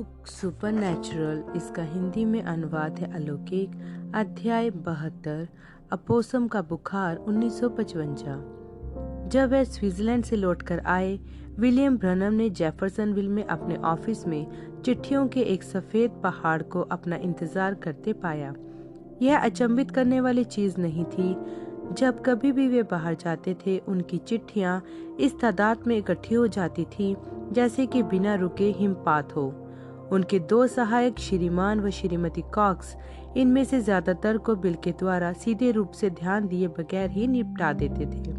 Book supernatural, इसका हिंदी में अनुवाद है अलौकिक। अध्याय 72, अपोसम का बुखार 1955। जब वह स्विट्जरलैंड से लौटकर आए, विलियम ब्रनम ने जेफरसनविल में अपने ऑफिस में चिट्ठियों के एक सफेद पहाड़ को अपना इंतजार करते पाया। यह अचंभित करने वाली चीज नहीं थी। जब कभी भी वे बाहर जाते थे, उनकी चिट्ठियां इस तादाद में इकट्ठी हो जाती थी जैसे कि बिना रुके हिमपात हो। उनके दो सहायक श्रीमान व श्रीमती कॉक्स इनमें से ज्यादातर को बिल के द्वारा सीधे रूप से ध्यान दिए बगैर ही निपटा देते थे।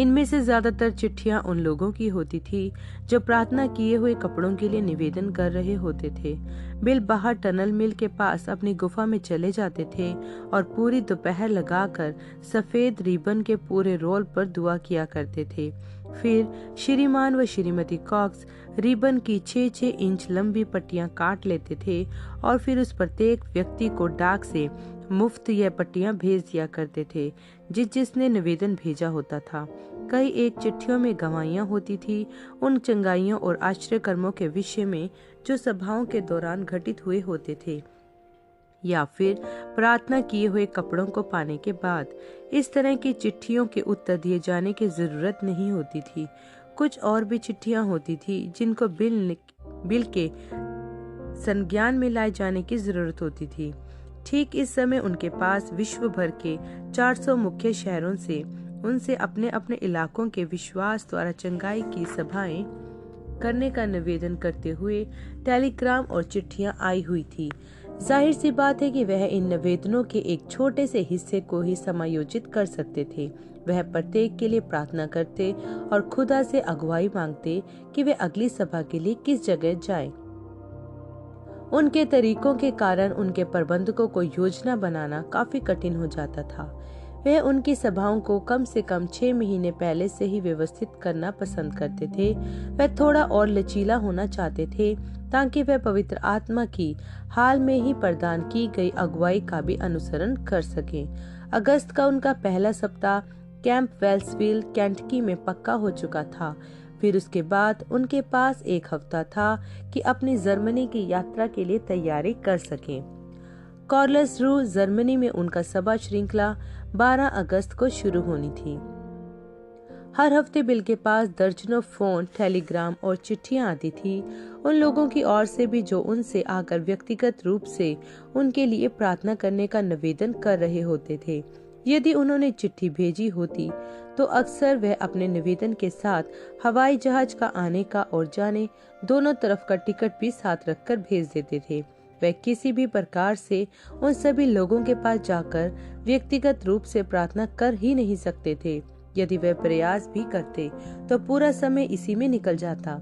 इनमें से ज्यादातर चिट्ठियां उन लोगों की होती थी जो प्रार्थना किए हुए कपड़ों के लिए निवेदन कर रहे होते थे। बिल बाहर टनल मिल के पास अपनी गुफा में चले जाते थे और पूरी दोपहर लगाकर सफेद रिबन के पूरे रोल पर दुआ किया करते थे। फिर श्रीमान व श्रीमती कॉक्स रिबन की 6-6 इंच लंबी पट्टियां काट लेते थे और फिर उस प्रत्येक व्यक्ति को डाक से मुफ्त यह पट्टियां भेज दिया करते थे जिसने निवेदन भेजा होता था। कई एक चिट्ठियों में गवाहियां होती थी उन चंगाइयों और आश्चर्य कर्मों के विषय में जो सभाओं के दौरान घटित हुए होते थे, या फिर प्रार्थना किए हुए कपड़ों को पाने के बाद इस तरह की चिट्ठियों के उत्तर दिए जाने की जरूरत नहीं होती थी। कुछ और भी चिट्ठियां होती थी जिनको बिल के संज्ञान में लाए जाने की जरूरत होती थी। ठीक इस समय उनके पास विश्व भर के 400 मुख्य शहरों से उनसे अपने अपने इलाकों के विश्वास द्वारा चंगाई की सभाएं करने का निवेदन करते हुए टेलीग्राम और चिट्ठियां आई हुई थी। जाहिर सी बात है कि वह इन निवेदनों के एक छोटे से हिस्से को ही समायोजित कर सकते थे। वह प्रत्येक के लिए प्रार्थना करते और खुदा से अगुवाई मांगते कि वे अगली सभा के लिए किस जगह जाएं। उनके तरीकों के कारण उनके प्रबंधकों को योजना बनाना काफी कठिन हो जाता था। वह उनकी सभाओं को कम से कम 6 महीने पहले से ही व्यवस्थित करना पसंद करते थे। वह थोड़ा और लचीला होना चाहते थे ताकि वह पवित्र आत्मा की हाल में ही प्रदान की गई अगुवाई का भी अनुसरण कर सकें। अगस्त का उनका पहला सप्ताह कैंप वेल्सविल, केंटकी में पक्का हो चुका था। फिर उसके बाद उनके पास एक हफ्ता था कि अपनी जर्मनी की यात्रा के लिए तैयारी कर सकें। कार्लसरू जर्मनी में उनका सभा श्रृंखला 12 अगस्त को शुरू होनी थी। हर हफ्ते बिल के पास दर्जनों फोन, टेलीग्राम और चिट्ठियां आती थी उन लोगों की ओर से भी जो उनसे आकर व्यक्तिगत रूप से उनके लिए प्रार्थना करने का निवेदन कर रहे होते थे। यदि उन्होंने चिट्ठी भेजी होती तो अक्सर वह अपने निवेदन के साथ हवाई जहाज का आने का और जाने दोनों तरफ का टिकट भी साथ रखकर भेज देते थे। वह किसी भी प्रकार से उन सभी लोगों के पास जाकर व्यक्तिगत रूप से प्रार्थना कर ही नहीं सकते थे। यदि वह प्रयास भी करते तो पूरा समय इसी में निकल जाता।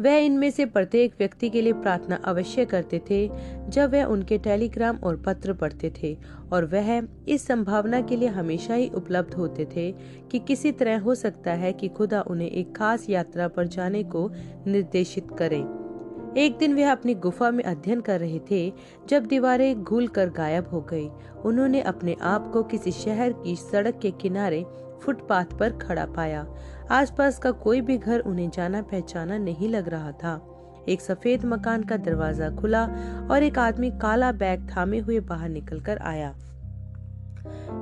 वह इनमें से प्रत्येक व्यक्ति के लिए प्रार्थना अवश्य करते थे जब वह उनके टेलीग्राम और पत्र पढ़ते थे, और वह इस संभावना के लिए हमेशा ही उपलब्ध होते थे कि किसी तरह हो सकता है कि खुदा उन्हें एक खास यात्रा पर जाने को निर्देशित करे। एक दिन वह अपनी गुफा में अध्ययन कर रहे थे जब दीवारें घुल कर गायब हो गई। उन्होंने अपने आप को किसी शहर की सड़क के किनारे फुटपाथ पर खड़ा पाया। आसपास का कोई भी घर उन्हें जाना पहचाना नहीं लग रहा था। एक सफेद मकान का दरवाजा खुला और एक आदमी काला बैग थामे हुए बाहर निकलकर आया।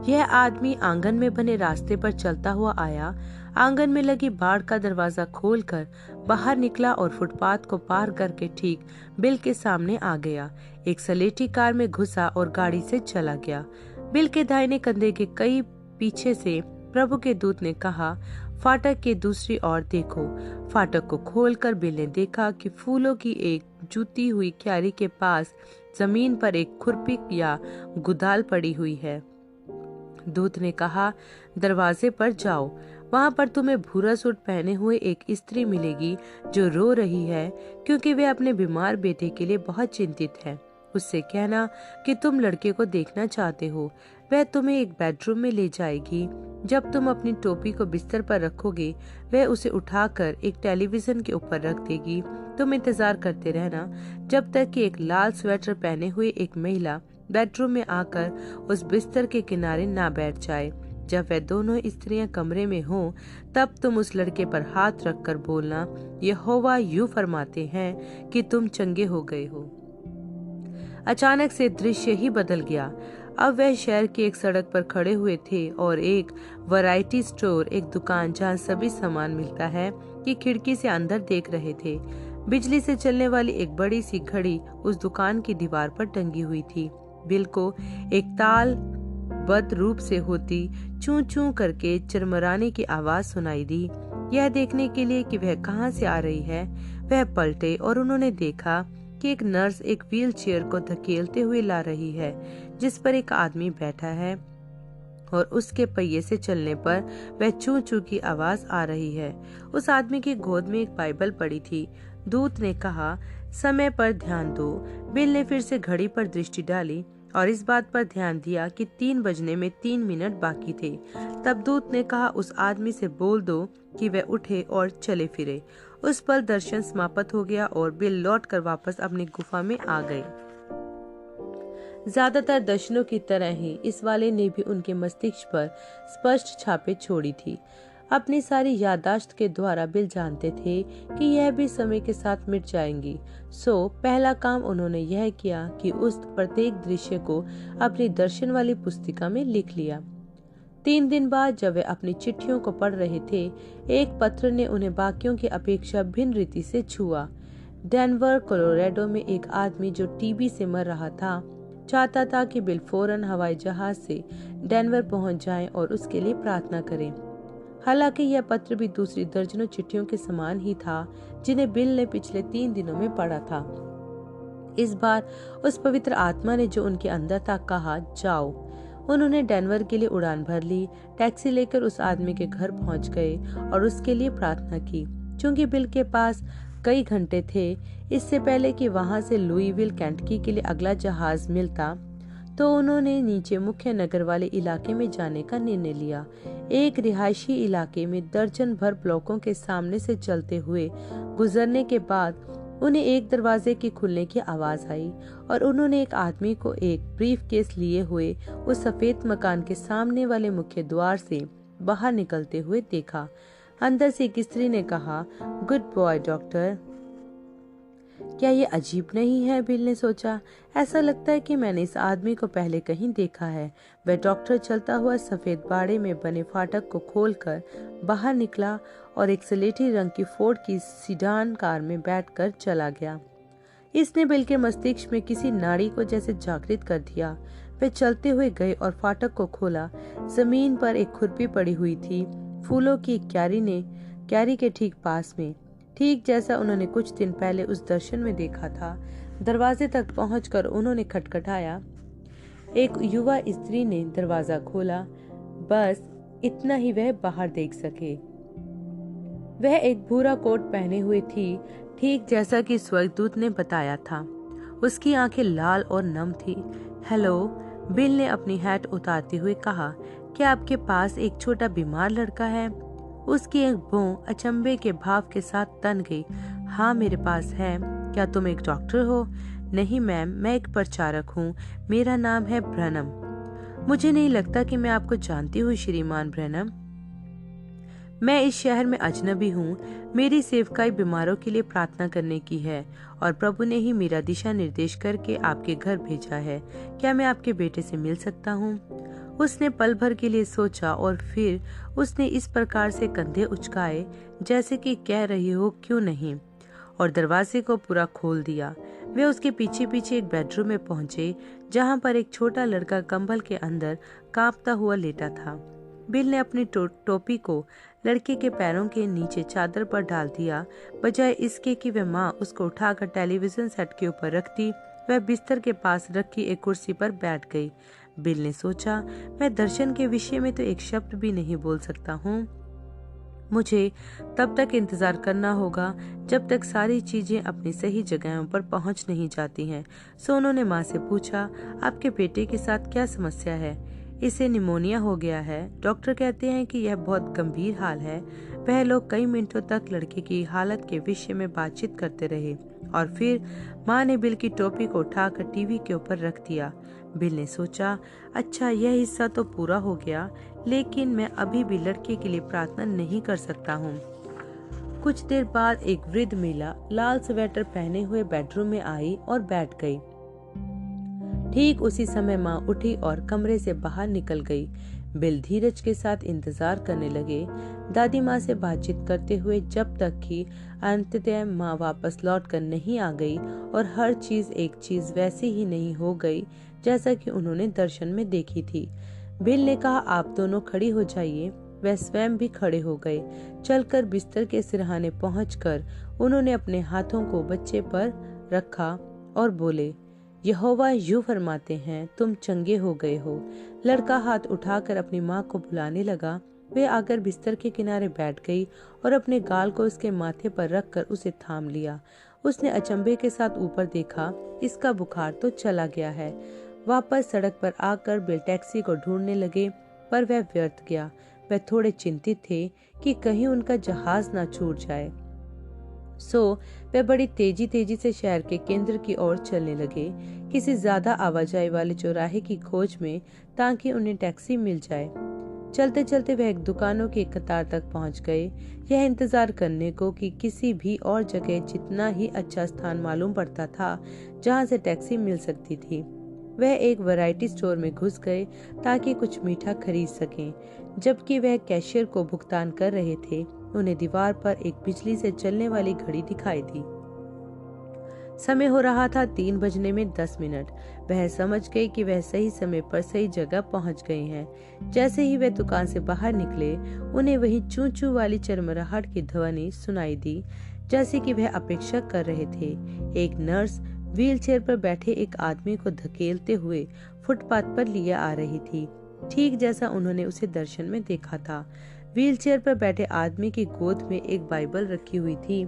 यह आदमी आंगन में बने रास्ते पर चलता हुआ आया, आंगन में लगी बाड़ का दरवाजा खोलकर बाहर निकला और फुटपाथ को पार करके ठीक बिल के सामने आ गया। एक सलेटी कार में घुसा और गाड़ी से चला गया। बिल के दाहिने कंधे के कई पीछे से प्रभु के दूत ने कहा, फाटक के दूसरी ओर देखो। फाटक को खोलकर बिल ने देखा कि फूलों की एक जूती हुई क्यारी के पास जमीन पर एक खुरपी या गुदाल पड़ी हुई है। दूत ने कहा, दरवाजे पर जाओ, वहां पर तुम्हें भूरा सूट पहने हुए एक स्त्री मिलेगी जो रो रही है क्योंकि वे अपने बीमार बेटे के लिए बहुत चिंतित है। उससे कहना कि तुम लड़के को देखना चाहते हो। वह तुम्हें एक बेडरूम में ले जाएगी। जब तुम अपनी टोपी को बिस्तर पर रखोगे, वह उसे उठाकर एक टेलीविजन के ऊपर रख देगी। तुम इंतजार करते रहना जब तक कि एक लाल स्वेटर पहने हुए एक महिला बेडरूम में आकर उस बिस्तर के किनारे ना बैठ जाए। जब वह दोनों स्त्रियां कमरे में हों, तब तुम उस लड़के पर हाथ रखकर बोलना, यहोवा यूं फरमाते हैं कि तुम चंगे हो गए हो। अचानक से दृश्य ही बदल गया। अब वह शहर की एक सड़क पर खड़े हुए थे और एक वैरायटी स्टोर, एक दुकान जहां सभी सामान मिलता है, की खिड़की से अंदर देख रहे थे। बिजली से चलने वाली एक बड़ी सी घड़ी उस दुकान की दीवार पर टंगी हुई थी। बिल को एक ताल बद्ध रूप से होती चूं चूं करके चिरमराने की आवाज सुनाई दी। यह देखने के लिए कि वह कहां से आ रही है, वह पलटे और उन्होंने देखा कि एक नर्स एक व्हील चेयर को धकेलते हुए ला रही है, जिस पर एक आदमी बैठा है और उसके पहिए से चलने पर वह चूं चूं की आवाज आ रही है। उस आदमी की गोद में एक बाइबल पड़ी थी। दूत ने कहा, समय पर ध्यान दो। बिल ने फिर से घड़ी पर दृष्टि डाली और इस बात पर ध्यान दिया कि 3 बजने में 3 मिनट बाकी थे। तब दूत ने कहा, उस आदमी से बोल दो कि वह उठे और चले फिरे। उस पल दर्शन समाप्त हो गया और बिल लौटकर वापस अपनी गुफा में आ गए। ज्यादातर दर्शनों की तरह ही इस वाले ने भी उनके मस्तिष्क पर स्पष्ट छापे छोड़ी थी। अपनी सारी याददाश्त के द्वारा बिल जानते थे कि यह भी समय के साथ मिट जाएंगी। सो पहला काम उन्होंने यह किया कि उस प्रत्येक दृश्य को अपनी दर्शन वाली पुस्तिका में लिख लिया। 3 दिन बाद जब वे अपनी चिट्ठियों को पढ़ रहे थे, एक पत्र ने उन्हें बाकियों की अपेक्षा भिन्न रीति से छुआ। डेनवर, कोलोराडो में एक आदमी जो टीबी से मर रहा था, चाहता था कि बिल फौरन हवाई जहाज से डेनवर पहुंच जाएं और उसके लिए प्रार्थना करें। हालांकि यह पत्र भी दूसरी दर्जनों चिट्ठियों के समान ही था जिन्हें बिल ने पिछले 3 दिनों में पढ़ा था। इस बार उस पवित्र आत्मा ने जो उनके अंदर था कहा, जाओ। उन्होंने डेनवर के लिए उड़ान भर ली, टैक्सी लेकर उस आदमी के घर पहुंच गए और उसके लिए प्रार्थना की। चूंकि बिल के पास कई घंटे थे इससे पहले कि वहां से लुईविल, केंटकी के लिए अगला जहाज मिलता, तो उन्होंने नीचे मुख्य नगर वाले इलाके में जाने का निर्णय लिया। एक रिहायशी इलाके में दर्जन भर ब्लॉकों के सामने से चलते हुए गुजरने के बाद उन्हें एक दरवाजे के खुलने की आवाज आई और उन्होंने एक आदमी को एक ब्रीफकेस लिए हुए उस सफेद मकान के सामने वाले मुख्य द्वार से बाहर निकलते हुए देखा। अंदर से एक स्त्री ने कहा, गुड बॉय डॉक्टर। क्या ये अजीब नहीं है? बिल ने सोचा, ऐसा लगता है कि मैंने इस आदमी को पहले कहीं देखा है। वह डॉक्टर चलता हुआ सफेद बाड़े में बने फाटक को खोलकर बाहर निकला और एक स्लेटी रंग की फोर्ड की सीडान कार में बैठकर चला गया। इसने बिल के मस्तिष्क में किसी नाड़ी को जैसे जागृत कर दिया। वे चलते हुए गए और फाटक को खोला। जमीन पर एक खुरपी पड़ी हुई थी, फूलों की क्यारी के ठीक पास में, ठीक जैसा उन्होंने कुछ दिन पहले उस दर्शन में देखा था। दरवाजे तक पहुंचकर उन्होंने खटखटाया। एक युवा स्त्री ने दरवाजा खोला, बस इतना ही वह बाहर देख सके। वह एक भूरा कोट पहने हुए थी, ठीक जैसा कि स्वर्गदूत ने बताया था। उसकी आंखें लाल और नम थी। हेलो, बिल ने अपनी हैट उतारते हुए कहा, क्या आपके पास एक छोटा बीमार लड़का है? उसकी एक भौं अचंभे के भाव के साथ तन गई। हाँ, मेरे पास है। क्या तुम एक डॉक्टर हो? नहीं मैम, मैं एक प्रचारक हूँ। मेरा नाम है ब्रैनम। मुझे नहीं लगता कि मैं आपको जानती हूँ श्रीमान ब्रैनम। मैं इस शहर में अजनबी हूँ। मेरी सेवकाई बीमारों के लिए प्रार्थना करने की है और प्रभु ने ही मेरा दिशा निर्देश करके आपके घर भेजा है। क्या मैं आपके बेटे से मिल सकता हूँ? उसने पल भर के लिए सोचा और फिर उसने इस प्रकार से कंधे उचकाए जैसे कि कह रही हो क्यों नहीं, और दरवाजे को पूरा खोल दिया। वे उसके पीछे पीछे एक बेडरूम में पहुंचे जहां पर एक छोटा लड़का कंबल के अंदर कांपता हुआ लेटा था। बिल ने अपनी टोपी को लड़के के पैरों के नीचे चादर पर डाल दिया। बजाय इसके कि वह माँ उसको उठाकर टेलीविजन सेट के ऊपर रखती, वह बिस्तर के पास रखी एक कुर्सी पर बैठ गई। बिल ने सोचा, मैं दर्शन के विषय में तो एक शब्द भी नहीं बोल सकता हूँ। मुझे तब तक इंतजार करना होगा जब तक सारी चीजें अपनी सही जगहों पर पहुंच नहीं जाती हैं। सो उन्होंने माँ से पूछा, आपके बेटे के साथ क्या समस्या है? इसे निमोनिया हो गया है। डॉक्टर कहते हैं कि यह बहुत गंभीर हाल है। वह लोग कई मिनटों तक लड़के की हालत के विषय में बातचीत करते रहे और फिर माँ ने बिल की टोपी को उठाकर टीवी के ऊपर रख दिया। बिल ने सोचा, अच्छा यह हिस्सा तो पूरा हो गया, लेकिन मैं अभी भी लड़के के लिए प्रार्थना नहीं कर सकता हूँ। कुछ देर बाद एक वृद्ध महिला लाल स्वेटर पहने हुए बेडरूम में आई और बैठ गई। ठीक उसी समय माँ उठी और कमरे से बाहर निकल गई। बिल धीरज के साथ इंतजार करने लगे, दादी माँ से बातचीत करते हुए, जब तक कि अंततः माँ वापस लौट कर नहीं आ गई और हर चीज एक चीज वैसी ही नहीं हो गई जैसा कि उन्होंने दर्शन में देखी थी। बिल ने कहा, आप दोनों खड़ी हो जाइए। वह स्वयं भी खड़े हो गए। चलकर बिस्तर के सिरहाने पहुंचकर उन्होंने अपने हाथों को बच्चे पर रखा और बोले, यहोवा यूं फरमाते हैं, तुम चंगे हो गए हो। लड़का हाथ उठाकर अपनी माँ को बुलाने लगा। वे आकर बिस्तर के किनारे बैठ गई और अपने गाल को उसके माथे पर रखकर उसे थाम लिया। उसने अचंभे के साथ ऊपर देखा, इसका बुखार तो चला गया है। वापस सड़क पर आकर बिल टैक्सी को ढूंढने लगे, पर वह व्यर्थ गया। वह थोड़े चिंतित थे कि कहीं उनका जहाज ना छूट जाए। सो वे बड़ी तेजी से शहर के केंद्र की ओर चलने लगे, किसी ज्यादा आवाजाही वाले चौराहे की खोज में, ताकि उन्हें टैक्सी मिल जाए। चलते चलते वह एक दुकानों की कतार तक पहुंच गए, यह इंतजार करने को कि किसी भी और जगह जितना ही अच्छा स्थान मालूम पड़ता था जहां से टैक्सी मिल सकती थी। वह एक वैरायटी स्टोर में घुस गए ताकि कुछ मीठा खरीद सकें। जबकि वह कैशियर को भुगतान कर रहे थे, उन्हें दीवार पर एक बिजली से चलने वाली घड़ी दिखाई दी। समय हो रहा था 3 बजने में 10 मिनट। वह समझ गई कि वह सही समय पर सही जगह पहुंच गए हैं। जैसे ही वह दुकान से बाहर निकले, उन्हें वही चू चू वाली चरमराहट की ध्वनि सुनाई दी, जैसे कि वह अपेक्षा कर रहे थे। एक नर्स व्हीलचेयर पर बैठे एक आदमी को धकेलते हुए फुटपाथ पर लिए आ रही थी, ठीक जैसा उन्होंने उसे दर्शन में देखा था। व्हीलचेयर पर बैठे आदमी की गोद में एक बाइबल रखी हुई थी।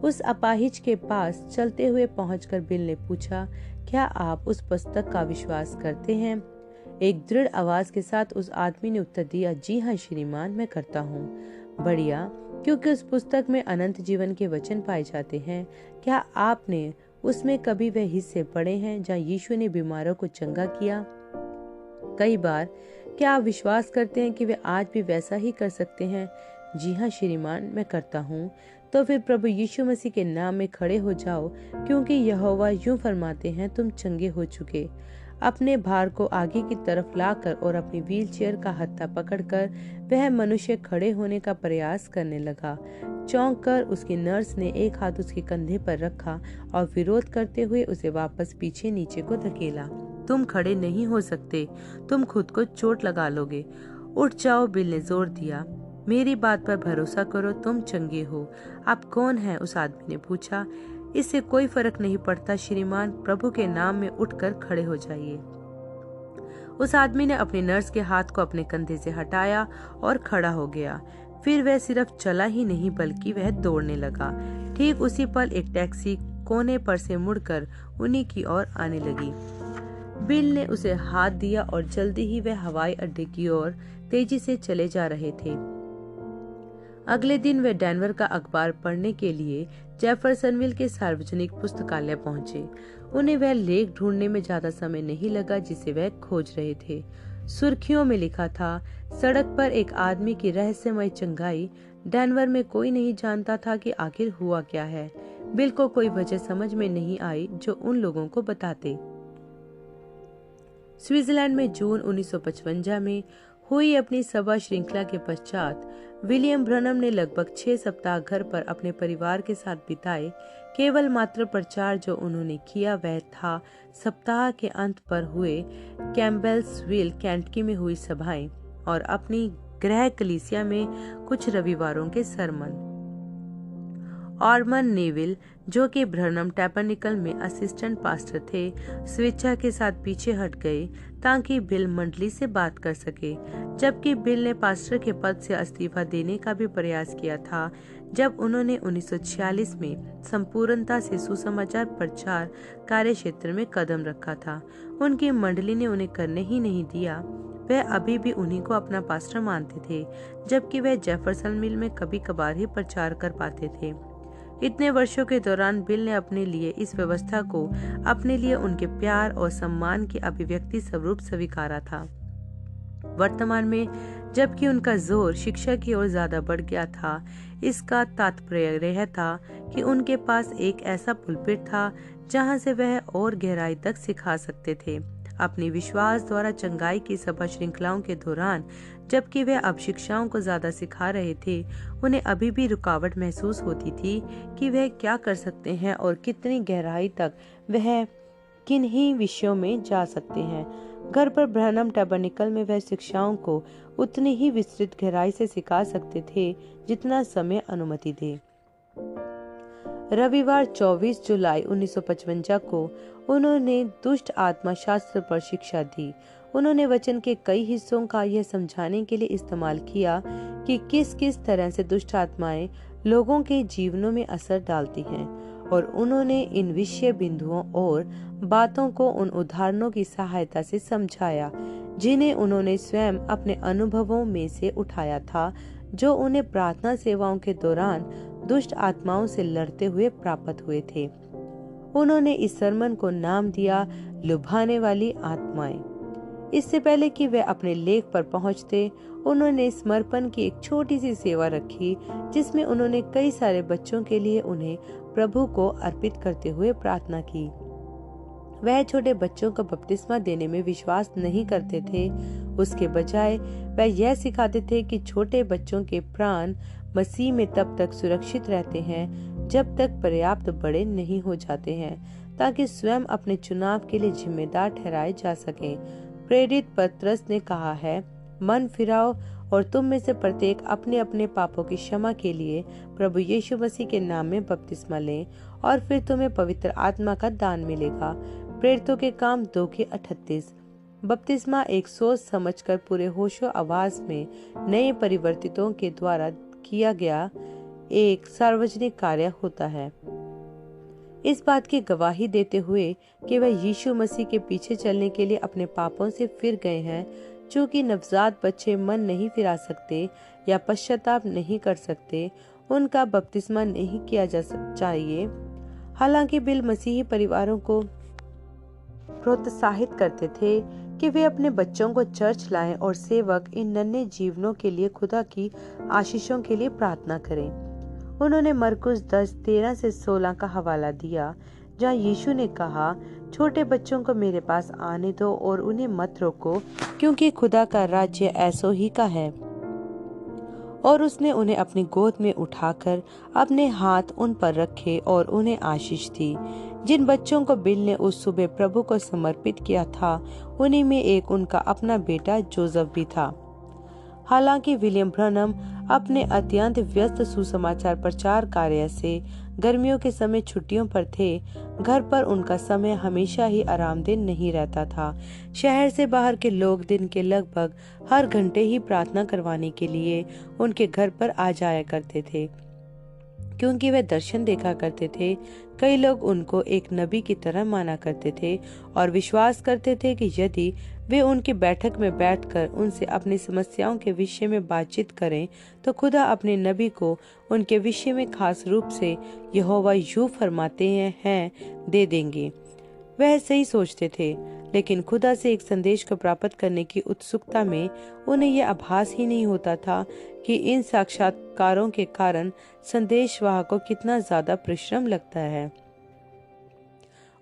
उस अपाहिज के पास चलते हुए पहुंचकर बिल ने पूछा, क्या आप उस पुस्तक का विश्वास करते हैं? एक दृढ़ आवाज के साथ उस आदमी ने उत्तर दिया, जी हाँ श्रीमान, मैं करता हूँ। बढ़िया, क्योंकि उस पुस्तक में अनंत जीवन के वचन पाए जाते हैं। क्या आपने उसमें कभी वह हिस्से पढ़े हैं जहाँ यीशु ने बीमारों को चंगा किया? कई बार। क्या आप विश्वास करते हैं कि वे आज भी वैसा ही कर सकते हैं? जी हाँ श्रीमान, मैं करता हूँ। तो फिर प्रभु यीशु मसीह के नाम में खड़े हो जाओ, क्योंकि यहोवा यूं फरमाते हैं, तुम चंगे हो चुके। अपने भार को आगे की तरफ लाकर और अपनी व्हीलचेयर का हत्था पकड़कर वह मनुष्य खड़े होने का प्रयास करने लगा। चौंक कर उसकी नर्स ने एक हाथ उसके कंधे पर रखा और विरोध करते हुए उसे वापस पीछे नीचे को धकेला। तुम खड़े नहीं हो सकते, तुम खुद को चोट लगा लोगे। उठ जाओ, बिल ने जोर दिया। मेरी बात पर भरोसा करो, तुम चंगे हो। आप कौन हैं? उस आदमी ने पूछा। इससे कोई फर्क नहीं पड़ता श्रीमान, प्रभु के नाम में उठकर खड़े हो जाइए। उस आदमी ने अपने नर्स के हाथ को अपने कंधे से हटाया और खड़ा हो गया। फिर वह सिर्फ चला ही नहीं बल्कि वह दौड़ने लगा। ठीक उसी पल एक टैक्सी कोने पर से मुड़कर उन्हीं की ओर आने लगी। बिल ने उसे हाथ दिया और जल्दी ही वह हवाई अड्डे की ओर तेजी से चले जा रहे थे। अगले दिन वे डेनवर का अखबार पढ़ने के लिए जेफरसनविल के सार्वजनिक पुस्तकालय पहुंचे। उन्हें वह लेख ढूंढने में ज्यादा समय नहीं लगा जिसे वह खोज रहे थे। सुर्खियों में लिखा था, सड़क पर एक आदमी की रहस्यमय चंगाई। डेनवर में कोई नहीं जानता था कि आखिर हुआ क्या है। बिल को कोई वजह समझ में नहीं आई जो उन लोगों को बताते। स्विट्जरलैंड में जून 1955 में हुई अपनी सभा श्रृंखला के पश्चात विलियम ब्रनम ने लगभग 6 सप्ताह घर पर अपने परिवार के साथ बिताए। केवल मात्र प्रचार जो उन्होंने किया वह था सप्ताह के अंत पर हुए कैम्पबेल्सविल, केंटकी में हुई सभाएं और अपनी गृह कलीसिया में कुछ रविवारों के सरमन। ऑर्मन नेविल जो कि ब्रहनम टैबरनेकल में असिस्टेंट पास्टर थे, स्वेच्छा के साथ पीछे हट गए ताकि बिल मंडली से बात कर सके, जबकि बिल ने पास्टर के पद से इस्तीफा देने का भी प्रयास किया था जब उन्होंने 1946 में संपूर्णता से सुसमाचार प्रचार कार्य क्षेत्र में कदम रखा था। उनकी मंडली ने उन्हें करने ही नहीं दिया। वह अभी भी उन्हीं को अपना पास्टर मानते थे, जबकि वह जेफरसन मिल में कभी कभार ही प्रचार कर पाते थे। इतने वर्षों के दौरान बिल ने अपने लिए इस व्यवस्था को अपने लिए उनके प्यार और सम्मान की अभिव्यक्ति स्वरूप स्वीकारा था। वर्तमान में जबकि उनका जोर शिक्षा की ओर ज्यादा बढ़ गया था, इसका तात्पर्य यह था कि उनके पास एक ऐसा पुलपिट था जहां से वह और गहराई तक सिखा सकते थे। अपनी विश्वास द्वारा चंगाई की सभा श्रृंखलाओं के दौरान जबकि वे अब शिक्षाओं को ज्यादा सिखा रहे थे, उन्हें अभी भी रुकावट महसूस होती थी कि वह क्या कर सकते हैं और कितनी गहराई तक वह किन्हीं विषयों में जा सकते हैं। घर पर ब्रहनम टैबरनेकल में वह शिक्षाओं को उतनी ही विस्तृत गहराई से सिखा सकते थे जितना समय अनुमति दे। रविवार 24 जुलाई 1955 को उन्होंने दुष्ट आत्मा शास्त्र पर शिक्षा दी। उन्होंने वचन के कई हिस्सों का यह समझाने के लिए इस्तेमाल किया कि किस किस तरह से दुष्ट आत्माएं लोगों के जीवनों में असर डालती हैं, और उन्होंने इन विषय बिंदुओं और बातों को उन उदाहरणों की सहायता से समझाया जिन्हें उन्होंने स्वयं अपने अनुभवों में से उठाया था, जो उन्हें प्रार्थना सेवाओं के दौरान दुष्ट आत्माओं से लड़ते हुए प्राप्त हुए थे। उन्होंने इस सरमन को नाम दिया लुभाने वाली आत्माएं। इससे पहले कि वे अपने लेख पर पहुंचते, उन्होंने समर्पण की एक छोटी सी सेवा रखी जिसमें उन्होंने कई सारे बच्चों के लिए उन्हें प्रभु को अर्पित करते हुए प्रार्थना की। वह छोटे बच्चों को बपतिस्मा देने में विश्वास नहीं करते थे, उसके बजाय वह यह सिखाते थे कि छोटे बच्चों के प्राण मसीह में तब तक सुरक्षित रहते हैं जब तक पर्याप्त बड़े नहीं हो जाते हैं, ताकि स्वयं अपने चुनाव के लिए जिम्मेदार ठहराए जा सकें। प्रेरित पतरस ने कहा है, मन फिराओ और तुम में से प्रत्येक अपने अपने पापों की क्षमा के लिए प्रभु यीशु मसीह के नाम में बपतिस्मा लें और फिर तुम्हें पवित्र आत्मा का दान मिलेगा। प्रेरितों के काम 2:38। बपतिस्मा एक सोच समझकर पूरे होशो आवाज में नए परिवर्तितों के द्वारा किया गया एक सार्वजनिक कार्य होता है, इस बात की गवाही देते हुए कि वह यीशु मसीह के पीछे चलने के लिए अपने पापों से फिर गए हैं। चूंकि नवजात बच्चे मन नहीं फिरा सकते या पश्चाताप नहीं कर सकते, उनका बपतिस्मा नहीं किया जा चाहिए। हालांकि बिल मसीही परिवारों को प्रोत्साहित करते थे कि वे अपने बच्चों को चर्च लाएं और सेवक इन नन्हे जीवनों के लिए खुदा की आशीषों के लिए प्रार्थना करें। उन्होंने मरकुस 10:13 से 16 का हवाला दिया, जहां यीशु ने कहा, छोटे बच्चों को मेरे पास आने दो और उन्हें मत रोको, क्योंकि खुदा का राज्य ऐसो ही का है। और उसने उन्हें अपनी गोद में उठाकर अपने हाथ उन पर रखे और उन्हें आशीष दी। जिन बच्चों को बिल ने उस सुबह प्रभु को समर्पित किया था, उन्हीं में एक उनका अपना बेटा जोसेफ भी था। हालांकि विलियम ब्रनम अपने अत्यंत व्यस्त सुसमाचार प्रचार कार्य से गर्मियों के समय छुट्टियों पर थे, घर पर उनका समय हमेशा ही आरामदेह नहीं रहता था। शहर से बाहर के लोग दिन के लगभग हर घंटे ही प्रार्थना करवाने के लिए उनके घर पर आ जाया करते थे, क्योंकि वे दर्शन देखा करते थे। कई लोग उनको एक नबी की तरह माना करते थे और विश्वास करते थे कि यदि वे उनकी बैठक में बैठकर उनसे अपनी समस्याओं के विषय में बातचीत करें तो खुदा अपने नबी को उनके विषय में खास रूप से यहोवा यूं फरमाते हैं दे देंगे। वह सही सोचते थे, लेकिन खुदा से एक संदेश को प्राप्त करने की उत्सुकता में उन्हें यह आभास ही नहीं होता था कि इन साक्षात्कारों के कारण संदेशवाहक को कितना ज्यादा परिश्रम लगता है।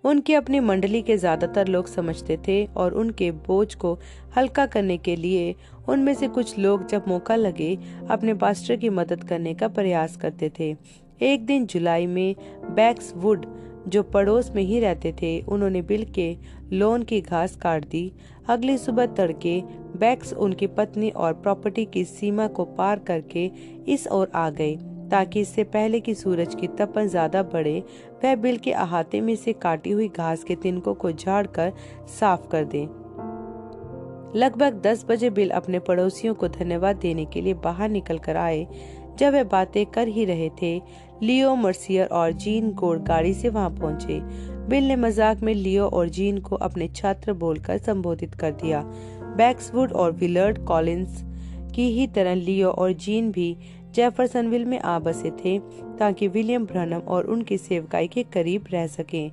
उनकी अपनी मंडली के ज्यादातर लोग समझते थे और उनके बोझ को हल्का करने के लिए उनमें से कुछ लोग जब मौका लगे अपने पास्टर की मदद करने का प्रयास करते थे। एक दिन जुलाई में बैक्सवुड, जो पड़ोस में ही रहते थे, उन्होंने बिल के लॉन की घास काट दी। अगली सुबह तड़के बैक्स उनकी पत्नी और प्रॉपर्टी की सीमा को पार करके इस ओर आ गए। ताकि इससे पहले कि सूरज की तपन ज्यादा बढ़े वह बिल के अहाते में से काटी हुई घास के तिनकों को झाड़कर साफ कर दे। लगभग 10 बजे बिल अपने पड़ोसियों को धन्यवाद देने के लिए बाहर निकल कर आए। जब वे बातें कर ही रहे थे, लियो, मर्सियर और जीन गोड गाड़ी से वहां पहुंचे। बिल ने मजाक में लियो और जीन को अपने छात्र बोलकर संबोधित कर दिया। बैक्सवुड और विलर्ड कॉलिंस की ही तरह लियो और जीन भी जेफरसनविल में आ बसे थे ताकि विलियम ब्रनम और उनकी सेवकाई के करीब रह सकें।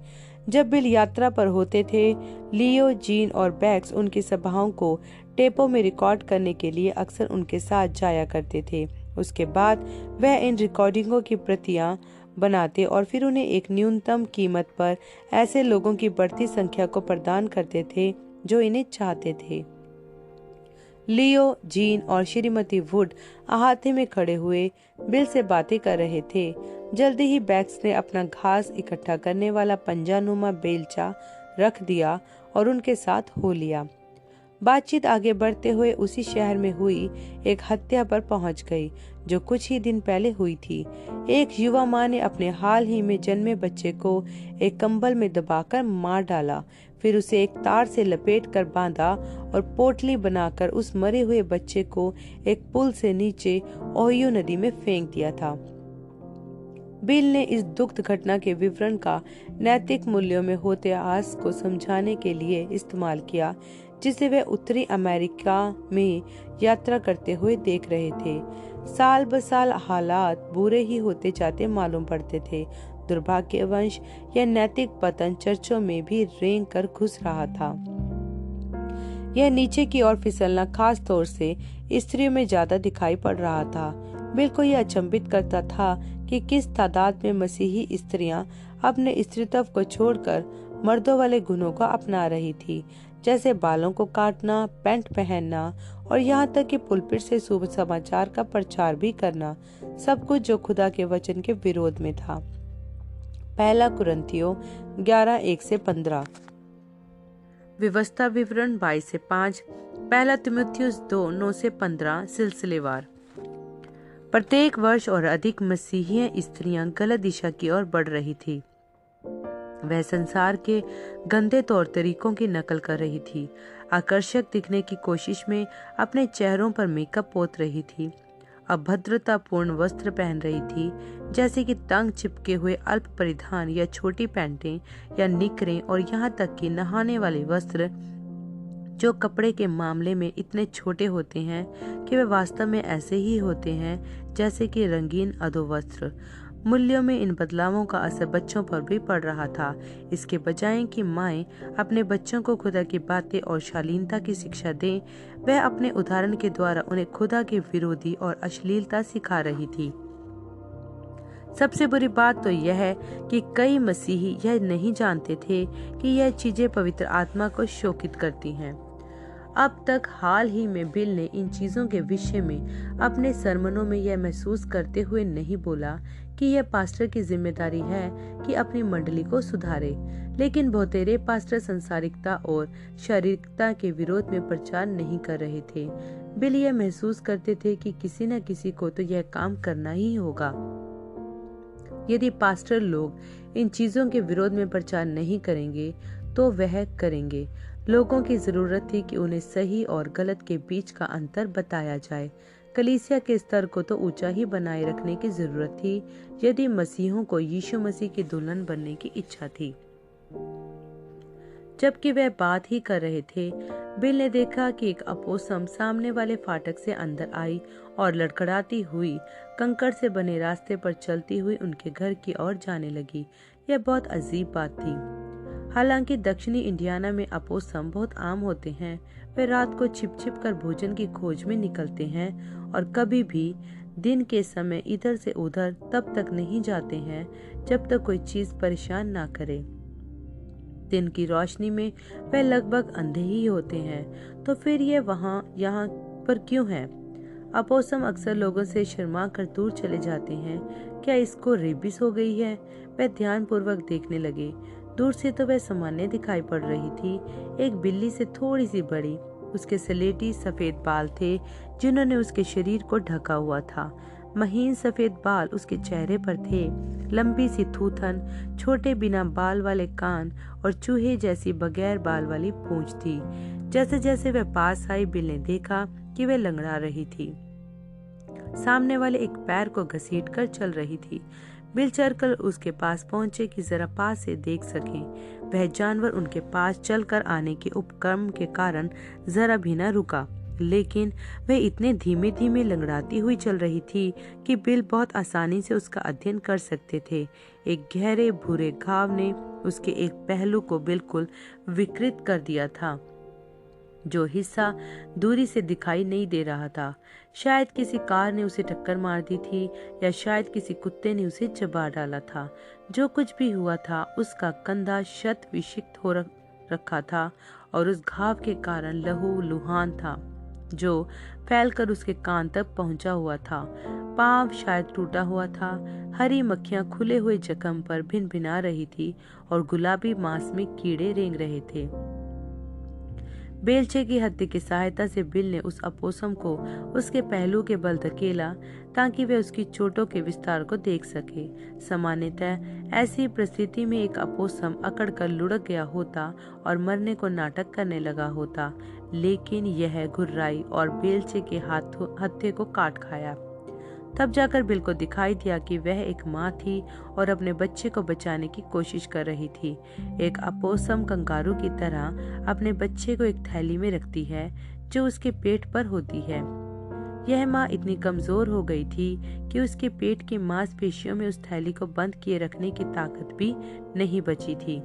जब बिल यात्रा पर होते थे, लियो, जीन और बैक्स उनकी सभाओं को टेपों में रिकॉर्ड करने के लिए अक्सर उनके साथ जाया करते थे। उसके बाद वह इन रिकॉर्डिंगों की प्रतियां बनाते और फिर उन्हें एक न्यूनतम कीमत पर ऐसे लोगों की बढ़ती संख्या को प्रदान करते थे जो इन्हें चाहते थे। लियो, जीन और श्रीमती वुड अहाते में खड़े हुए बिल से बातें कर रहे थे। जल्दी ही बैक्स ने अपना घास इकट्ठा करने वाला पंजानुमा बेलचा रख दिया और उनके साथ हो लिया। बातचीत आगे बढ़ते हुए उसी शहर में हुई एक हत्या पर पहुंच गई जो कुछ ही दिन पहले हुई थी। एक युवा मां ने अपने हाल ही में जन्मे बच्चे को एक कंबल में दबाकर मार डाला, फिर उसे एक तार से लपेट कर बांधा और पोटली बनाकर उस मरे हुए बच्चे को एक पुल से नीचे ओहियो नदी में फेंक दिया था। बिल ने इस दुखद घटना के विवरण का नैतिक मूल्यों में होते आस को समझाने के लिए इस्तेमाल किया, जिसे वे उत्तरी अमेरिका में यात्रा करते हुए देख रहे थे। साल ब साल हालात बुरे ही होते जाते मालूम पड़ते थे। दुर्भाग्यवश यह नैतिक पतन चर्चों में भी रेंग कर घुस रहा था। यह नीचे की ओर फिसलना खास तौर से स्त्रियों में ज्यादा दिखाई पड़ रहा था। बिल को यह अचंभित करता था कि किस तादाद में मसीही स्त्रियां अपने स्त्रीत्व को छोड़कर मर्दों वाले गुणों को अपना रही थी, जैसे बालों को काटना, पैंट पहनना और यहाँ तक कि पुलपिट से शुभ समाचार का प्रचार भी करना, सब कुछ जो खुदा के वचन के विरोध में था। पहला कुरिन्थियों 11:1-15, व्यवस्था विवरण 22-5, पहला तीमुथियुस 2:9-15 सिलसिलेवार। प्रत्येक वर्ष और अधिक मसीही स्त्रियां गलत दिशा की ओर बढ़ रही थी। वह संसार के गंदे तौर तरीकों की नकल कर रही थी, आकर्षक दिखने की कोशिश में अपने चेहरों पर मेकअप पोत रही थी, अभद्रतापूर्ण वस्त्र पहन रही थी, जैसे कि तंग चिपके हुए अल्प परिधान या छोटी पैंटें या निकरें, और यहाँ तक कि नहाने वाले वस्त्र जो कपड़े के मामले में इतने छोटे होते हैं कि वे वास्तव में ऐसे ही होते हैं जैसे कि रंगीन अधोवस्त्र। मूल्यों में इन बदलावों का असर बच्चों पर भी पड़ रहा था। इसके बजाय कि माएं अपने बच्चों को खुदा की बातें और शालीनता की शिक्षा दें, वह अपने उदाहरण के द्वारा उन्हें खुदा के विरोधी और अश्लीलता सिखा रही थी। सबसे बुरी बात तो यह है कि कई मसीही यह नहीं जानते थे कि यह चीजें पवित्र आत्मा को शोकित करती हैं। अब तक हाल ही में बिल ने इन चीजों के विषय में अपने सरमनों में यह महसूस करते हुए नहीं बोला कि यह पास्टर की जिम्मेदारी है कि अपनी मंडली को सुधारे, लेकिन बहुतेरे पास्टर संसारिकता और शारीरिकता के विरोध में प्रचार नहीं कर रहे थे। बिल यह महसूस करते थे कि किसी न किसी को तो यह काम करना ही होगा। यदि पास्टर लोग इन चीजों के विरोध में प्रचार नहीं करेंगे तो वह करेंगे। लोगों की जरूरत थी कि उन्हें सही और गलत के बीच का अंतर बताया जाए। कलीसिया के स्तर को तो ऊंचा ही बनाए रखने की जरूरत थी यदि मसीहों को यीशु मसीह की दुल्हन बनने की इच्छा थी। जबकि वह बात ही कर रहे थे, बिल ने देखा कि एक अपोसम सामने वाले फाटक से अंदर आई और लड़खड़ाती हुई कंकड़ से बने रास्ते पर चलती हुई उनके घर की ओर जाने लगी। यह बहुत अजीब बात थी। हालांकि दक्षिणी इंडियाना में अपोसम बहुत आम होते हैं। वे रात को छिप छिप कर भोजन की खोज में निकलते हैं और कभी भी दिन के समय इधर से उधर तब तक नहीं जाते हैं जब तक कोई चीज परेशान ना करे। दिन की रोशनी में वे लगभग अंधे ही होते हैं, तो फिर ये यहाँ पर क्यों है? अपोसम अक्सर लोगों से शर्मा कर दूर चले जाते हैं। क्या इसको रेबिस हो गई है? वे ध्यान पूर्वक देखने लगे। दूर से तो वह सामान्य दिखाई पड़ रही थी, एक बिल्ली से थोड़ी सी बड़ी। उसके स्लेटी सफेद बाल थे जिन्होंने उसके शरीर को ढका हुआ था। महीन सफेद बाल उसके चेहरे पर थे, लंबी सी थूथन, छोटे बिना बाल वाले कान और चूहे जैसी बगैर बाल वाली पूंछ थी। जैसे जैसे वह पास आई, बिल ने देखा कि वह लंगड़ा रही थी, सामने वाले एक पैर को घसीट कर चल रही थी। बिल चलकर उसके पास पहुंचे कि जरा पास से देख सकें। वह जानवर उनके पास चलकर आने के उपक्रम के कारण जरा भी न रुका, लेकिन वह इतने धीमे धीमे लंगड़ाती हुई चल रही थी कि बिल बहुत आसानी से उसका अध्ययन कर सकते थे। एक गहरे भूरे घाव ने उसके एक पहलू को बिल्कुल विकृत कर दिया था, जो हिस्सा दूरी से दिखाई नहीं दे रहा था। शायद किसी कार ने उसे टक्कर मार दी थी, या शायद किसी कुत्ते ने उसे चबा डाला था। जो कुछ भी हुआ था, उसका कंधा शत विक्षिप्त हो रखा था और उस घाव के कारण लहू लुहान था, जो फैलकर उसके कान तक पहुंचा हुआ था। पांव शायद टूटा हुआ था। हरी मक्खियां खुले हुए जख्म पर भिनभिना रही थी और गुलाबी मांस में कीड़े रेंग रहे थे। बेलचे की हत्या की सहायता से बिल ने उस अपोसम को उसके पहलू के बल धकेला, ताकि वह उसकी चोटों के विस्तार को देख सके। सामान्यतः ऐसी परिस्थिति में एक अपोसम अकड़कर लुढ़क गया होता और मरने को नाटक करने लगा होता, लेकिन यह घुर्राई और बेलचे के हत्थे को काट खाया। तब जाकर बिल को दिखाई दिया कि वह एक माँ थी और अपने बच्चे को बचाने की कोशिश कर रही थी। एक अपोसम कंगारू की तरह अपने बच्चे को एक थैली में रखती है जो उसके पेट पर होती है। यह माँ इतनी कमजोर हो गई थी कि उसके पेट की मांसपेशियों में उस थैली को बंद किए रखने की ताकत भी नहीं बची थी।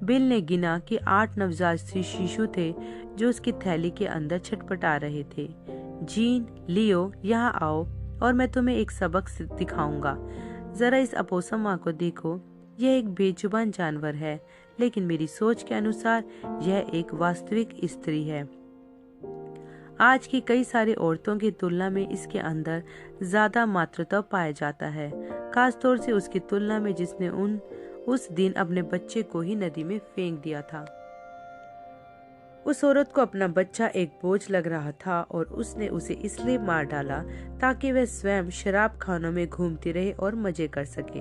बिल ने गिना कि 8 नवजात शिशु थे जो उसकी थैली के अंदर छटपटा रहे थे। जीन, लियो, यहाँ आओ और मैं तुम्हें एक सबक दिखाऊंगा। जरा इस अपोसम माँ को देखो। यह एक बेजुबान जानवर है, लेकिन मेरी सोच के अनुसार यह एक वास्तविक स्त्री है। आज की कई सारी औरतों की तुलना में इसके अंदर ज्यादा मातृत्व पाया जाता है, खासतौर से उसकी तुलना में जिसने उस दिन अपने बच्चे को ही नदी में फेंक दिया था। उस औरत को अपना बच्चा एक बोझ लग रहा था और उसने उसे इसलिए मार डाला ताकि वह स्वयं शराब खानों में घूमती रहे और मजे कर सके।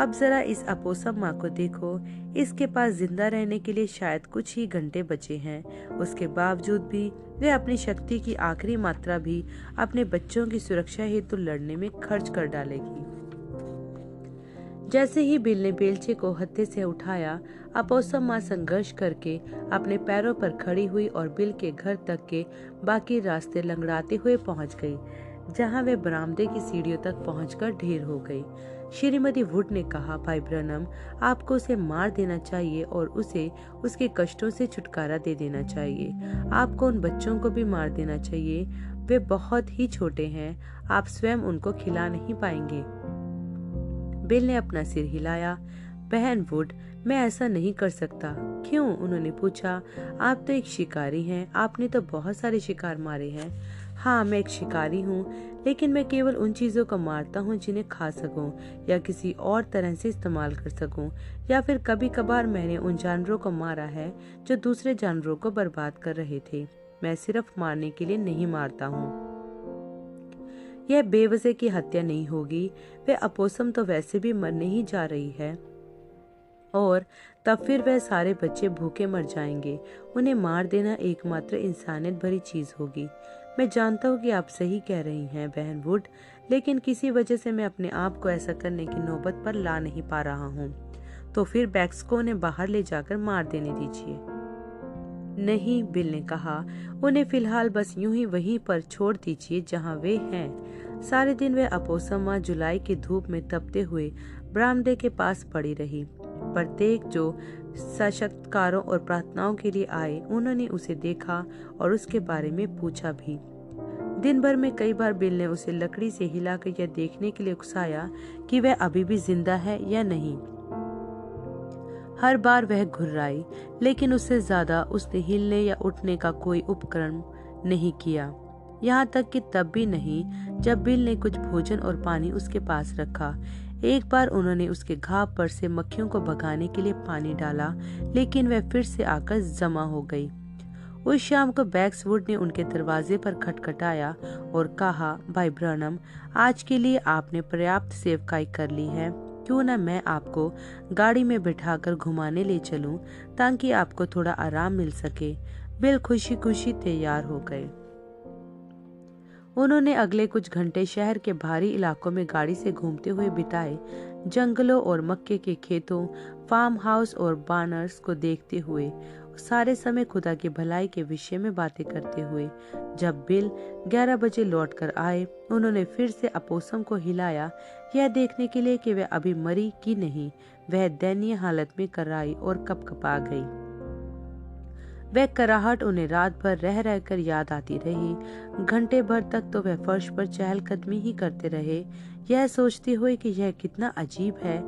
अब जरा इस अपोसम माँ को देखो। इसके पास जिंदा रहने के लिए शायद कुछ ही घंटे बचे हैं। उसके बावजूद भी वह अपनी शक्ति की आखिरी मात्रा भी अपने बच्चों की सुरक्षा हेतु लड़ने में खर्च कर डालेगी। जैसे ही बिल ने बेलचे को हत्थे से उठाया, अपोसम माँ संघर्ष करके अपने पैरों पर खड़ी हुई और बिल के घर तक के बाकी रास्ते लंगड़ाते हुए पहुंच गई, जहां वे बरामदे की सीढ़ियों तक पहुंचकर ढेर हो गई। श्रीमती वुड ने कहा, भाई ब्रनम, आपको उसे मार देना चाहिए और उसे उसके कष्टों से छुटकारा दे देना चाहिए। आपको उन बच्चों को भी मार देना चाहिए। वे बहुत ही छोटे हैं, आप स्वयं उनको खिला नहीं पाएंगे। बिल ने अपना सिर हिलाया। बहन वुड, मैं ऐसा नहीं कर सकता। क्यों? उन्होंने पूछा। आप तो एक शिकारी हैं, आपने तो बहुत सारे शिकार मारे हैं। हाँ, मैं एक शिकारी हूँ, लेकिन मैं केवल उन चीजों को मारता हूँ जिन्हें खा सकूं या किसी और तरह से इस्तेमाल कर सकूं, या फिर कभी कभार मैंने उन जानवरों को मारा है जो दूसरे जानवरों को बर्बाद कर रहे थे। मैं सिर्फ मारने के लिए नहीं मारता हूँ। यह बेवजह की हत्या नहीं होगी। वे अपोसम तो वैसे भी मरने ही जा रही है, और तब फिर वह सारे बच्चे भूखे मर जाएंगे। उन्हें मार देना एकमात्र इंसानियत भरी चीज होगी। मैं जानता हूँ कि आप सही कह रही हैं बहन वुड, लेकिन किसी वजह से मैं अपने आप को ऐसा करने की नौबत पर ला नहीं पा रहा हूँ। तो फिर बैक्स को उन्हें बाहर ले जाकर मार देने दीजिए। नहीं, बिल ने कहा, उन्हें फिलहाल बस यूं ही वहीं पर छोड़ दीजिए जहां वे हैं। सारे दिन वे अपोसम माँ जुलाई की धूप में तपते हुए बरामदे के पास पड़ी रही। प्रत्येक जो साक्षात्कारों और प्रार्थनाओं के लिए आए, उन्होंने उसे देखा और उसके बारे में पूछा भी। दिन भर में कई बार बिल ने उसे लकड़ी से हिलाकर यह देखने के लिए उकसाया कि वह अभी भी जिंदा है या नहीं। हर बार वह घुर्राई, लेकिन उससे ज्यादा उसने हिलने या उठने का कोई उपक्रम नहीं किया। यहाँ तक कि तब भी नहीं जब बिल ने कुछ भोजन और पानी उसके पास रखा। एक बार उन्होंने उसके घाव पर से मक्खियों को भगाने के लिए पानी डाला, लेकिन वह फिर से आकर जमा हो गई। उस शाम को बैक्सवुड ने उनके दरवाजे पर खटखटाया और कहा, भाई ब्रनम, आज के लिए आपने पर्याप्त सेवकाई कर ली है। क्यों न मैं आपको गाड़ी में बिठाकर घुमाने ले चलूं, ताकि आपको थोड़ा आराम मिल सके। बिल खुशी खुशी तैयार हो गए। उन्होंने अगले कुछ घंटे शहर के बाहरी इलाकों में गाड़ी से घूमते हुए बिताए, जंगलों और मक्के के खेतों, फार्म हाउस और बानर्स को देखते हुए, सारे समय खुदा की भलाई के विषय में बातें करते हुए। जब बिल 11 बजे लौटकर आए, उन्होंने फिर से अपोसम को हिलाया, यह देखने के लिए कि वह अभी मरी कि नहीं। वह दयनीय हालत में कराई और कपकपा गई। वह कराहट उन्हें रात भर रह रहकर याद आती रही। घंटे भर तक तो वह फर्श पर चहलकदमी ही करते रहे, यह सोचते हुए कि यह कितना अजीब है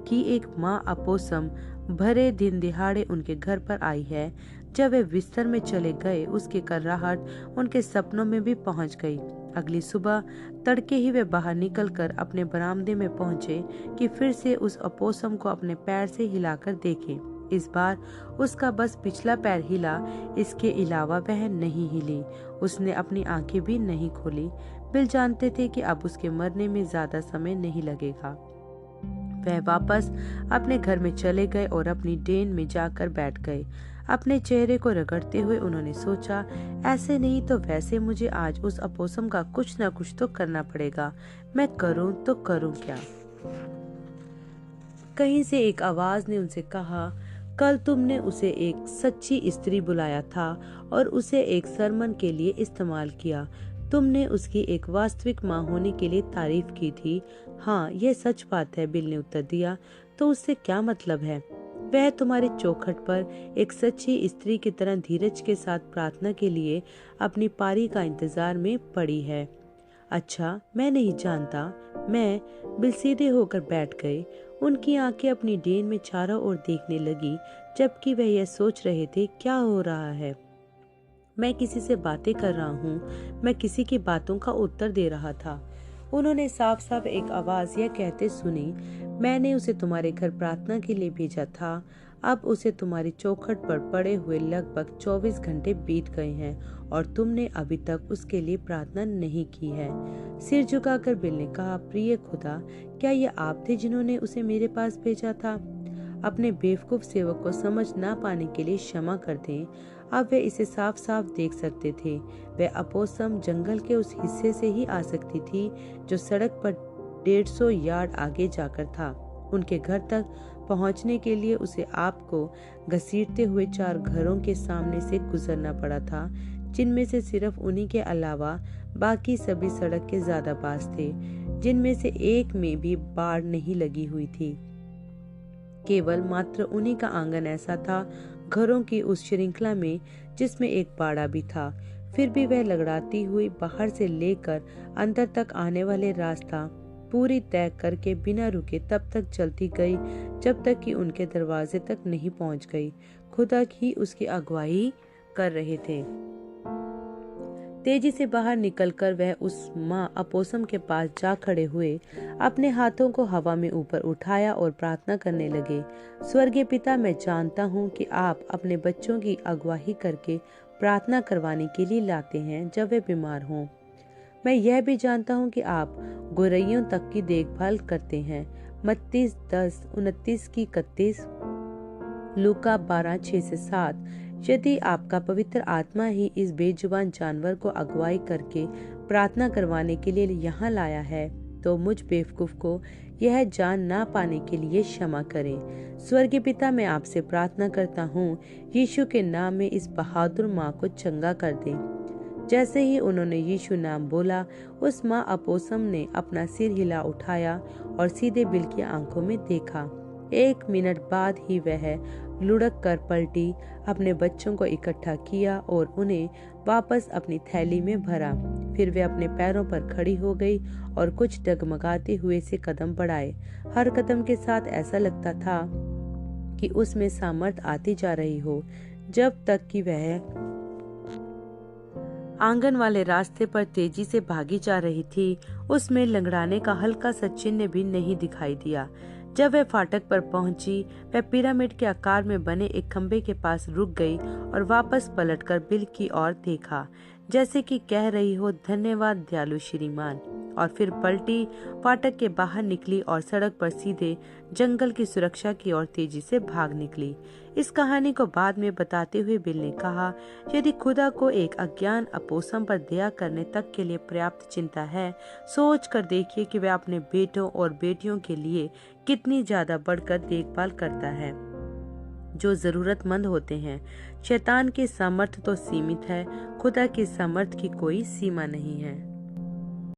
कि एक माँ अपोसम भरे दिन दिहाड़े उनके घर पर आई है। जब वे बिस्तर में चले गए, उसकी कराहट उनके सपनों में भी पहुंच गई। अगली सुबह तड़के ही वे बाहर निकलकर अपने बरामदे में पहुंचे कि फिर से उस अपोसम को अपने पैर से हिलाकर देखें। इस बार उसका बस पिछला पैर हिला, इसके अलावा वह नहीं हिली। उसने अपनी आंखें भी नहीं खोली। बिल जानते थे कि अब उसके मरने में ज्यादा समय नहीं लगेगा। वह वापस अपने घर में चले गए और अपनी डेन में जाकर बैठ गए। अपने चेहरे को रगड़ते हुए उन्होंने सोचा, ऐसे नहीं तो वैसे मुझे आज उस अपोसम का कुछ न कुछ तो करना पड़ेगा। मैं करूं तो करूं क्या? कहीं से एक आवाज ने उनसे कहा, कल तुमने उसे एक सच्ची स्त्री बुलाया था और उसे एक सरमन के लिए इस्तेमाल किया। तुमने उसकी एक वास्तविक माँ होने के लिए तारीफ की थी। हाँ, यह सच बात है, बिल ने उत्तर दिया। तो उससे क्या मतलब है? वह तुम्हारे चौखट पर एक सच्ची स्त्री की तरह धीरज के साथ प्रार्थना के लिए अपनी पारी का इंतजार में पड़ी है। अच्छा, मैं नहीं जानता। बिल सीधे होकर बैठ गए। उनकी आंखें अपनी डेन में चारों ओर देखने लगी, जबकि वह यह सोच रहे थे, क्या हो रहा है? मैं किसी से बातें कर रहा हूँ। मैं किसी की बातों का उत्तर दे रहा था। उन्होंने साफ साफ एक आवाज यह कहते सुनी, मैंने उसे तुम्हारे घर प्रार्थना के लिए भेजा था। अब उसे तुम्हारी चौखट पर पड़े हुए लगभग 24 घंटे बीत गए हैं और तुमने अभी तक उसके लिए प्रार्थना नहीं की है। सिर झुकाकर बिल ने कहा, प्रिय खुदा, क्या ये आप थे जिन्होंने उसे मेरे पास भेजा था? अपने बेवकूफ सेवक को समझ ना पाने के लिए क्षमा कर दें। अब वे इसे साफ साफ देख सकते थे। वह अपोसम जंगल के उस हिस्से से ही आ सकती थी जो सड़क पर 150 यार्ड आगे जाकर था। उनके घर तक पहुंचने के लिए उसे आपको घसीटते हुए 4 घरों के सामने से गुजरना पड़ा था, जिनमें से सिर्फ उन्हीं के अलावा बाकी सभी सड़क के ज्यादा पास थे, जिनमें से एक में भी बाड़ नहीं लगी हुई थी। केवल मात्र उन्हीं का आंगन ऐसा था घरों की उस श्रृंखला में जिसमें एक बाड़ा भी था। फिर भी वह लगड़ाती हुई बाहर से लेकर अंदर तक आने वाले रास्ता पूरी तय करके बिना रुके तब तक चलती गई जब तक कि उनके दरवाजे तक नहीं पहुंच गई। खुदा ही उसकी अगुवाई कर रहे थे। तेजी से बाहर निकलकर वह उस माँ अपोसम के पास जा खड़े हुए, अपने हाथों को हवा में ऊपर उठाया और प्रार्थना करने लगे। स्वर्गीय पिता, मैं जानता हूँ कि आप अपने बच्चों की अगुवाई करके प्रार्थना करवाने के लिए लाते हैं जब वे बीमार हों। मैं यह भी जानता हूँ कि आप गोरैयों तक की देखभाल करते हैं। मत्ती 10:29 की 31, लूका 12:6-7। यदि आपका पवित्र आत्मा ही इस बेजुबान जानवर को अगुवाई करके प्रार्थना करवाने के लिए यहाँ लाया है, तो मुझ बेवकूफ को यह जान ना पाने के लिए क्षमा करें। स्वर्गीय पिता, मैं आपसे प्रार्थना करता हूँ, यीशु के नाम में इस बहादुर माँ को चंगा कर दें। जैसे ही उन्होंने यीशु नाम बोला, उस माँ अपोसम ने अपना सिर हिला उठाया और सीधे बिल की आंखों में देखा। 1 मिनट बाद ही वह लुढ़क कर पलटी, अपने बच्चों को इकट्ठा किया और उन्हें वापस अपनी थैली में भरा। फिर वे अपने पैरों पर खड़ी हो गई और कुछ डगमगाते हुए से कदम बढ़ाए। हर कदम के साथ ऐसा लगता था कि उसमें सामर्थ आती जा रही हो, जब तक कि वह आंगन वाले रास्ते पर तेजी से भागी जा रही थी। उसमें लंगड़ाने का हल्का सा चिन्ह भी नहीं दिखाई दिया। जब वह फाटक पर पहुंची, वह पिरामिड के आकार में बने एक खंबे के पास रुक गई और वापस पलटकर बिल की ओर देखा, जैसे कि कह रही हो, धन्यवाद दयालु श्रीमान। और फिर पलटी, फाटक के बाहर निकली और सड़क पर सीधे जंगल की सुरक्षा की ओर तेजी से भाग निकली। इस कहानी को बाद में बताते हुए बिल ने कहा, यदि खुदा को एक अज्ञान अपोसम पर दया करने तक के लिए पर्याप्त चिंता है, सोच कर देखिए कि वह अपने बेटों और बेटियों के लिए कितनी ज्यादा बढ़कर देखभाल करता है जो जरूरतमंद होते हैं। शैतान की सामर्थ्य तो सीमित है, खुदा की सामर्थ्य की कोई सीमा नहीं है।